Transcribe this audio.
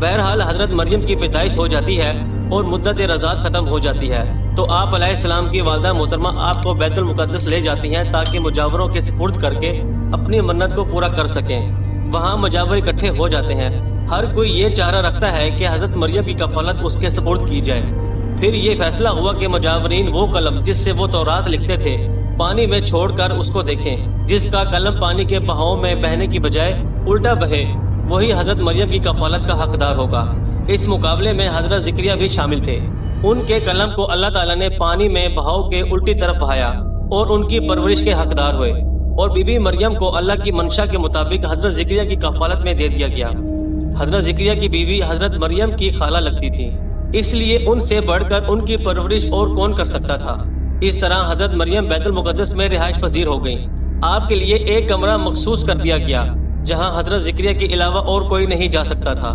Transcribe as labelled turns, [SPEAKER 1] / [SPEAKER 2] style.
[SPEAKER 1] بہرحال حضرت مریم کی پیدائش ہو جاتی ہے اور مدت رضاعت ختم ہو جاتی ہے تو آپ علیہ السلام کی والدہ محترمہ آپ کو بیت المقدس لے جاتی ہیں تاکہ مجاوروں کے سپرد کر کے اپنی منت کو پورا کر سکیں۔ وہاں مجاور اکٹھے ہو جاتے ہیں، ہر کوئی یہ چاہرہ رکھتا ہے کہ حضرت مریم کی کفالت اس کے سپرد کی جائے۔ پھر یہ فیصلہ ہوا کہ مجاورین وہ قلم جس سے وہ تورات لکھتے تھے پانی میں چھوڑ کر اس کو دیکھیں، جس کا قلم پانی کے بہاؤ میں بہنے کی بجائے الٹا بہے وہی حضرت مریم کی کفالت کا حقدار ہوگا۔ اس مقابلے میں حضرت زکریا بھی شامل تھے۔ ان کے قلم کو اللہ تعالیٰ نے پانی میں بہاؤ کے الٹی طرف بہایا اور ان کی پرورش کے حقدار ہوئے، اور بی بی مریم کو اللہ کی منشا کے مطابق حضرت زکریا کی کفالت میں دے دیا گیا۔ حضرت زکریا کی بیوی حضرت مریم کی خالہ لگتی تھی، اس لیے ان سے بڑھ کر ان کی پرورش اور کون کر سکتا تھا۔ اس طرح حضرت مریم بیت المقدس میں رہائش پذیر ہو گئیں۔ آپ کے لیے ایک کمرہ مخصوص کر دیا گیا جہاں حضرت زکریا کے علاوہ اور کوئی نہیں جا سکتا تھا۔